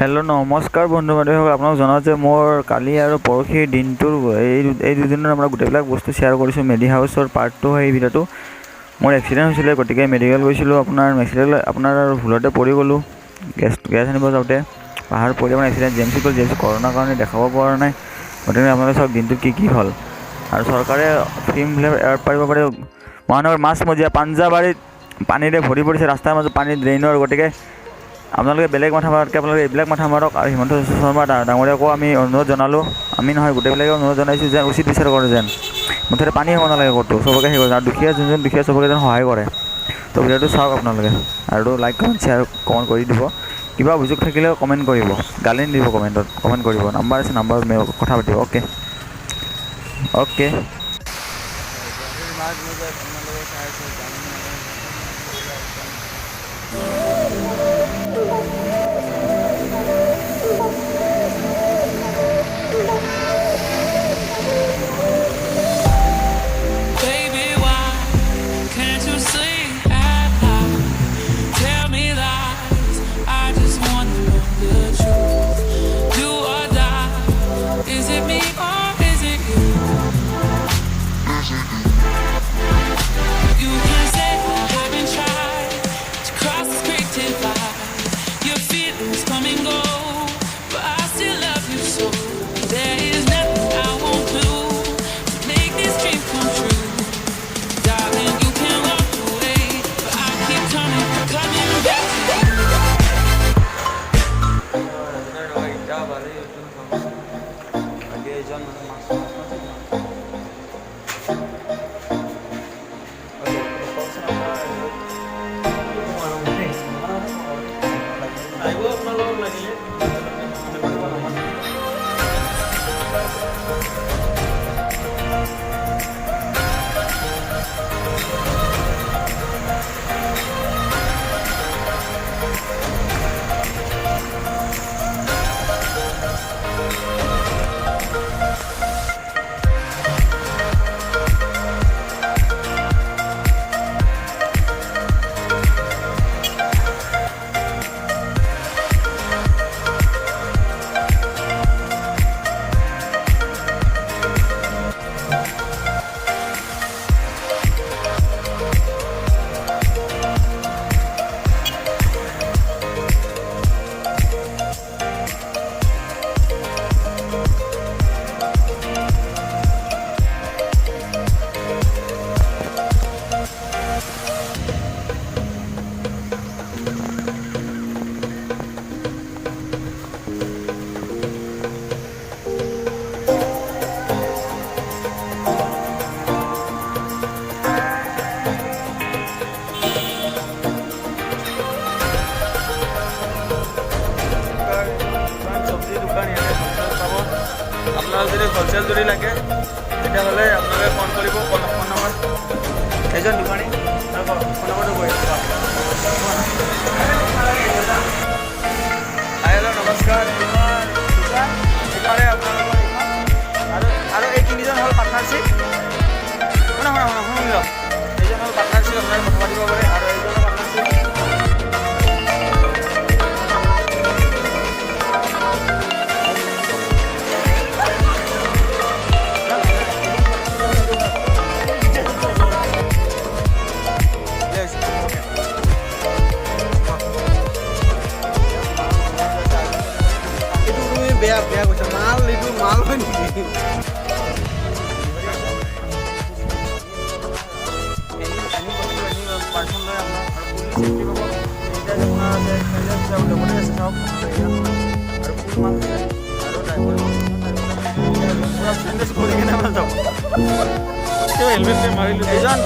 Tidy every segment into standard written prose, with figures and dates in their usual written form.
Hello नमस्कार बंधु बान्धव आपको जना जे मोर काली और परखी दिनटुर दुदिन गोटेबिल बस्तु शेयर कर मेडि हाउसर पार्ट 2 है भिडिओ मोर एक्सिडेंट गति के मेडिकल गई मेडिकल अपना भूलते पड़ गलो गैस आनिब जाते पहाड़ पड़ी एक्सिडेंट जेमसी गल जेमसी करोनार कारण देखा पा ना गति अपने सब दिन की हल और सरकारे फिल्म फेयर पारिब पारे महानगर माजमजिया पांजाबाड़ी पानी भरी पड़े रास्तार मज पानी ड्रेनर गति के आपलोके बेलेग माथा मारके आपलोके माथा मारक और हिमंत शर्मा डांगरियाको आमी अनुरोध जनालो आमी নহয় गोटेबिलाके अनुरोध जनाइछो जे उचित विचार करे जेन मुठते पानी হ'ব नालागे कतो सबके हे करे दुखिया जोन दुखिया सबके जेन सहाय करे तो भिडिओটো चाওক आपनालोके और लाइक कमेन्ट शेयर कमेन्ट কৰি দিব কিবা অভিযোগ থাকিলে কমেন্ট কৰিব গালি দিব কমেন্টত কমেন্ট কৰিব নাম্বাৰ আছে নাম্বাৰ মে কথা পাতিব ওকে ওকে होलसेल যদি লাগে তেতিয়াহ'লে আপোনালোকে ফোন কৰিব ফোন নম্বৰ এজন দোকানী ফোন নম্বৰটো কৈ হেল্ল' নমস্কাৰ আপোনালোকৰ আৰু এই তিনিজন হ'ল পাৰ্টনাৰশ্বিপ শুনা এইজন হ'ল পাৰ্টনাৰশ্বিপ আপোনালোকে কথা পাতিব পাৰে আৰু এইজন পাৰ্টনাৰশ্বিপ বেয়া কৈছে মাল এইটো মাল হয় নেকি হেলমেট মাৰিলো এজন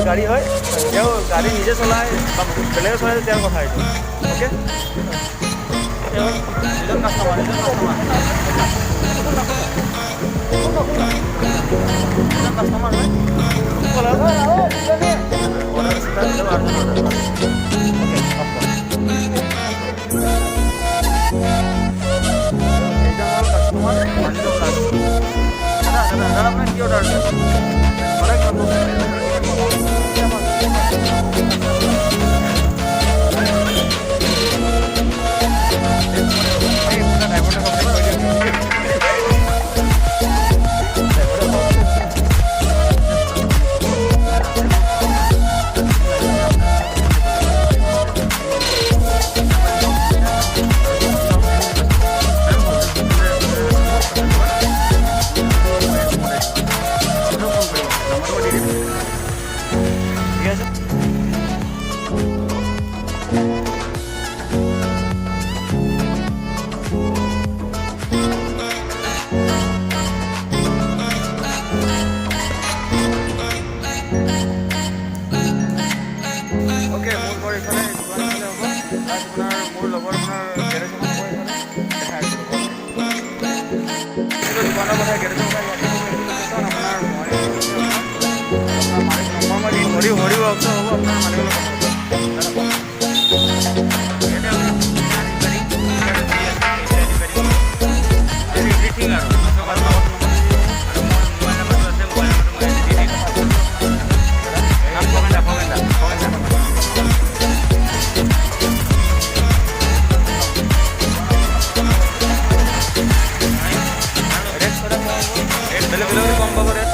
गाड़ी है गाड़ी निजे चलाए बेले चलाए कथा ओके कस्टमर আপোনাৰ মোৰ লগৰ আপোনাৰ গেৰেজ এখন হ'ব এইফালে দেখাই আছোঁ দোকানৰ কথা গেৰেজৰ কথা ইয়াতে হ'ব এইটো লোকেশ্যন আপোনাৰ মই আপোনাৰ মালিক নম্বৰ মই দিম হৰি ৱৰ্কশ্বপ হ'ব আপোনাৰ মালিকৰ লগত এভৰিথিং আৰু কম পাব ৰেট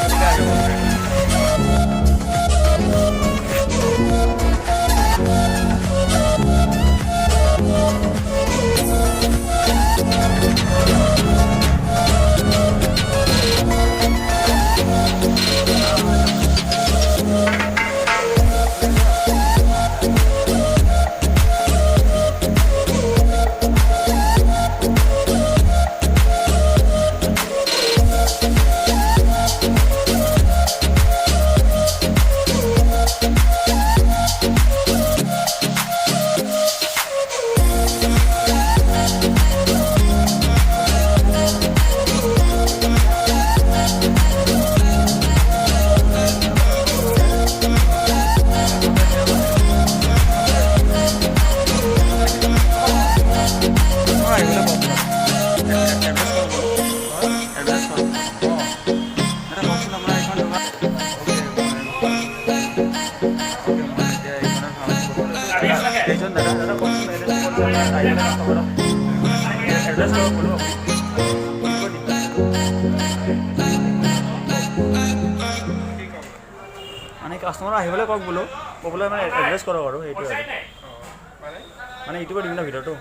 মানে কাষ্টমাৰ আহিবলৈ কওক বোলো ক'বলৈ মানে এড্ৰেছ কৰক আৰু সেইটোৱে আৰু মানে ইউটিউবত দিম ন ভিডিঅ'টো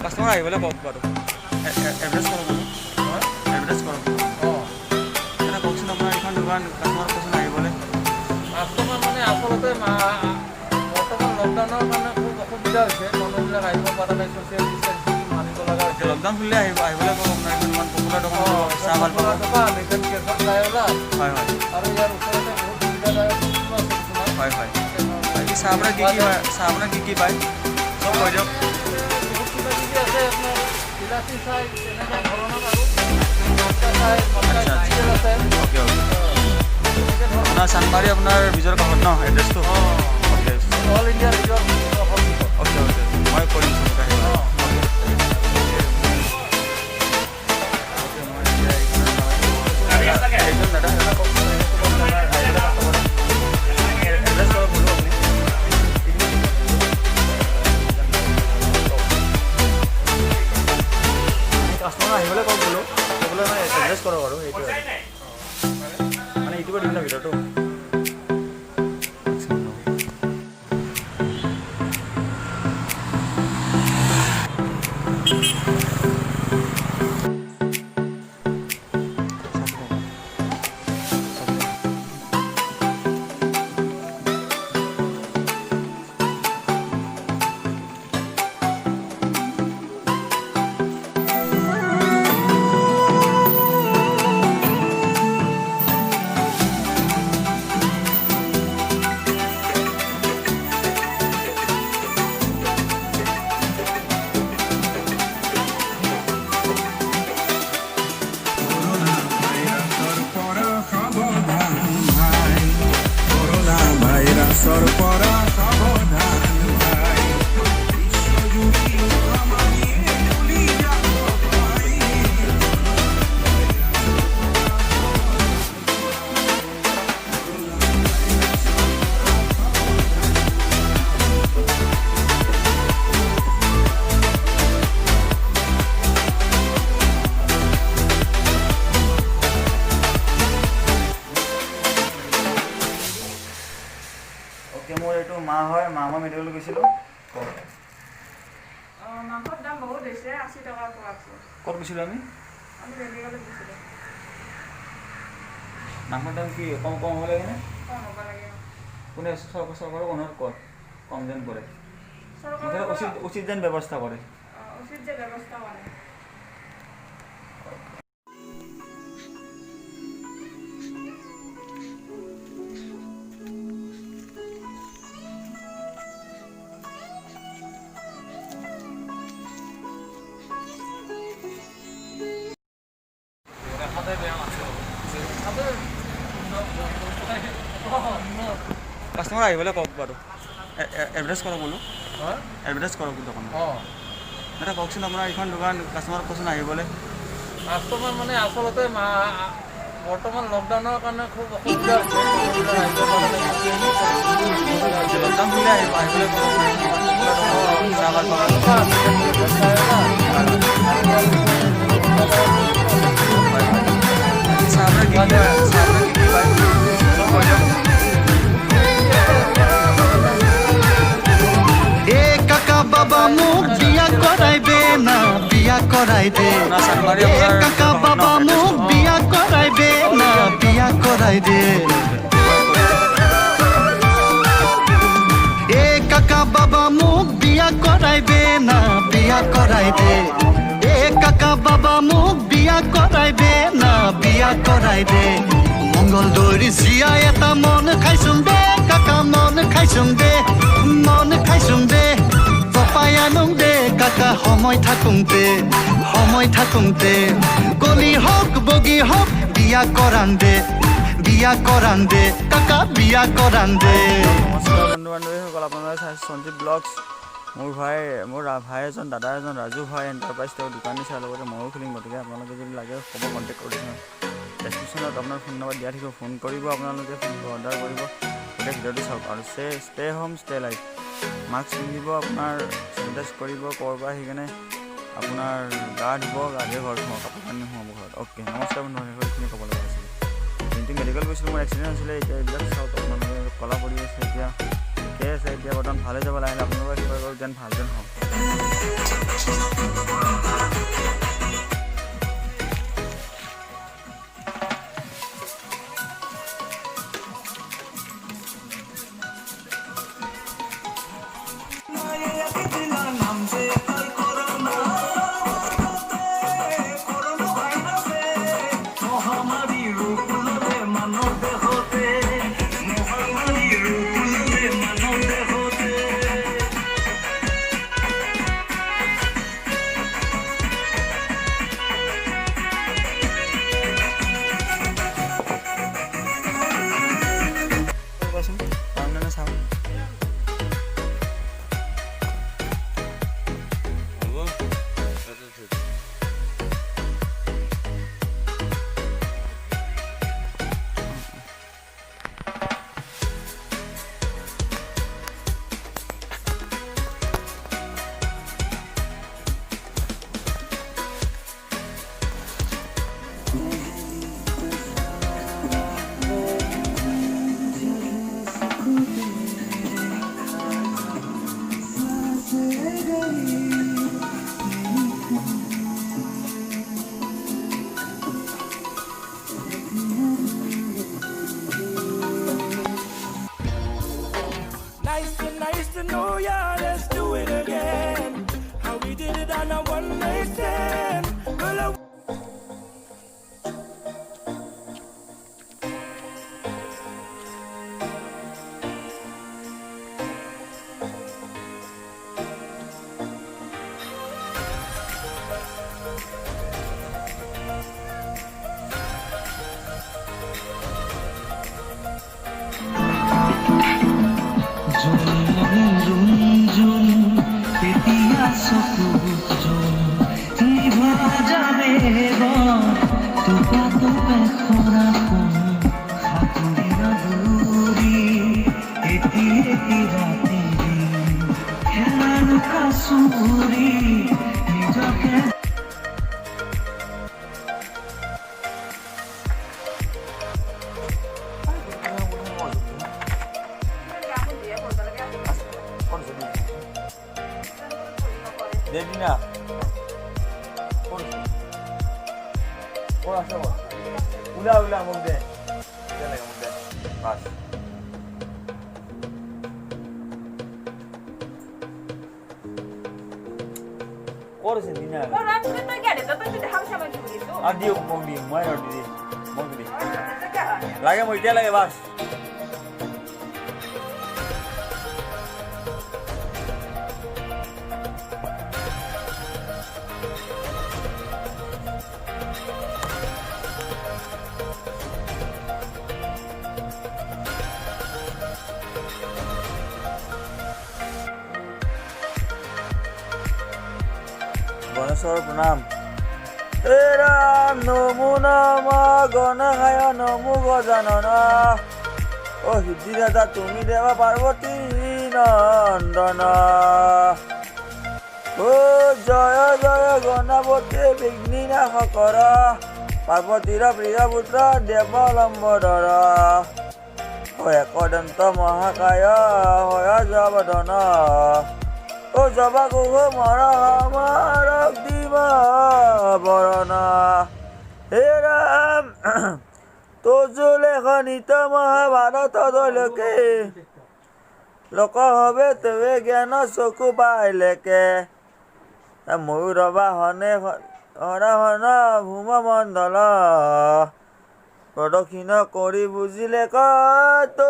কাষ্টমাৰ আহিবলৈ কওক বাৰু এড্ৰেছ কৰক এড্ৰেছ কৰক এটা কওকচোন আপোনাৰ এইখন দোকান কাষ্টমাৰ কওকচোন আহিবলৈ কাষ্টমাৰ মানে আচলতে বৰ্তমান লকডাউনৰ কাৰণে খুব অসুবিধা হৈছে মানুহবিলাক আহিব পৰা নাই ছ'চিয়েল ডিষ্টেঞ্চিং মানিব লগা হৈছে লকডাউন খুলিলে আহিবলৈ কওক আপোনাৰ এইখন ইমান পপুলাৰ দোকান চাহ ভাল পাব মিছন কেছত লাইলা হয় হয় আৰু ইয়াৰ ওচৰতে বহুত সুবিধাদায়ক বস্তু আছে কিছুমান হয় হয় বাকী চাহ আপোনাৰ কি কি পায় চব কৈ দিয়ক বহুত কিবা কিবি আছে আপোনাৰ বিলাচী চাহ তেনেকুৱা ধৰণৰ আৰু আছে অ'কে আপোনাৰ চানমাৰী আপোনাৰ বিজৰ কাষত ন এড্ৰেছটো অ'কে অল ইণ্ডিয়া ৰিজৰ অ'কে মই কৰি দিছোঁ কাষ্টমাৰ আহিবলৈ কওক বোলো ক'বলৈ মানে এড্ৰেছ কৰক আৰু সেইটোৱে মানে ইউটিউবত দিম ন ভিডিঅ'টো এইটো মা হয়, মই মেডিকেল গৈছিলোঁ। মাংসৰ দাম বহুত হৈছে, 80 টকা পোৱা আছে। ক'ত গৈছিলোঁ আমি মেডিকেলত গৈছিলোঁ। মাংসৰ দাম কি কম হ'ব লাগে নে? কম হ'ব লাগে। কোনে চৰকাৰৰ অনুৰোধ ক'ত কম যেন কৰে? উচিত যেন ব্যৱস্থা কৰে। উচিত যে ব্যৱস্থা কৰে। কাষ্টমাৰ আহিবলৈ কওক বাৰু, এডভাৰটাইজ কৰক বোলো, এডভাৰটাইজ কৰক দোকানত। এটা কওকচোন আপোনাৰ এইখন দোকান কাষ্টমাৰ কচোন আহিবলৈ। কাষ্টমাৰ মানে আচলতে বৰ্তমান লকডাউনৰ কাৰণে খুব অসুবিধা হৈছে। লকডাউন খুলিলে আহিবলৈ বাবা মোক বিয়া কৰাইবে না, বিয়া কৰাই দে। কাকা বাবা মোক বিয়া কৰাইবে না, বিয়া কৰাই দে। কাকা বাবা মোক বিয়া কৰাইবে না, বিয়া কৰাই দে। কাকা বাবা মোক বিয়া কৰাইবে না, বিয়া কৰাই দে। মংগল দৈৰী জীয়া এটা মন খাইছোং দে, কাকা মন খাইছোং দে, মন খাইছোং দে। পাই আনুং দে কাকা সময় থাকুংতে গলি হওক বগী হওক বিয়া কৰাং দে, বিয়া কৰাং দে কাকা, বিয়া কৰাং দে। নমস্কাৰ বন্ধু বান্ধৱীসকল, আপোনালোকে চাই সঞ্জীৱ ব্লগছ। মোৰ ভাই এজন, দাদা এজন ৰাজু ভাই এণ্টাৰপ্ৰাইজ, তেওঁ দোকান দিছে, লগতে ময়ো খুলিম। গতিকে আপোনালোকে যদি লাগে ক'ব, কণ্টেক্ট কৰি দিম। ডেছক্ৰিপশ্যনত আপোনাৰ ফোন নম্বৰ দিয়া থাকিব, ফোন কৰিব, আপোনালোকে অৰ্ডাৰ কৰিব। গোটেই ভিডিঅ'টো চাওক আৰু stay home stay life. Mask পিন্ধিব, আপোনাৰ চেনিটাইজ কৰিব, ক'ৰবাৰ সেইকাৰণে আপোনাৰ গা ধুব, গা ধুই ঘৰত সোমাব, কাপোৰ কানি সোমাব ঘৰত। অ'কে, নমস্কাৰ বন্ধু, সেইখিনি ক'ব লগা আছিলে। কিন্তু মেডিকেল গৈছিলোঁ, মোৰ এক্সিডেণ্ট হৈছিলে। এতিয়া এইবিলাক চাওক, আপোনালোকে কলা পৰি আছে, এতিয়া ঠিকে আছে, এতিয়া বৰ্তমান ভালে যাব লাহে লাহে। আপোনালোকে কিবা কৰোঁ যেন ভাল যেন হওক। দে দিনা ক'ত আছে ওলা মোক দে লাগে মোক দে বাছ ক'ত আছে দিনা আৰু দিয়ক মোক দিম মই আৰু দি মোক দি লাগে মই এতিয়া লাগে বাছ গণেশৰ প্ৰণাম হে ৰাম নমো নম গণহায় নমো গজানন অ সিদ্ধিদাতা তুমি দেৱা পাৰ্বতী নন্দন ও জয় জয় গণপতি বিঘ্নিনাশকৰ পাৰ্বতীৰ প্ৰিয় পুত্ৰ দেৱলম্বধৰ একদন্ত মহাকায় হয় জবদন ও জবা কুহ মৰ মাৰক দিব বৰণ হে ৰাম তোজুলে খনিত মহাভাৰত দৈলকে লোক হবে তেৱে জ্ঞান চকু পাইলেকে ময়ূৰ বাহনে হৰহন ভূম মণ্ডল প্ৰদক্ষিণ কৰি বুজিলে কত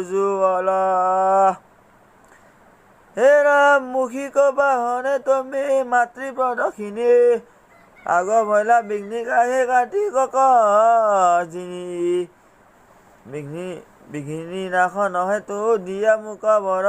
যুগল হে ৰাম মুখিক বাহনে তুমি মাতৃ প্ৰদক্ষিণী আগ ভৈলা বিঘ্নি কাহে কাটি কক জিনি বিঘিনী নাশ নহে তো দিয়া মোক বৰ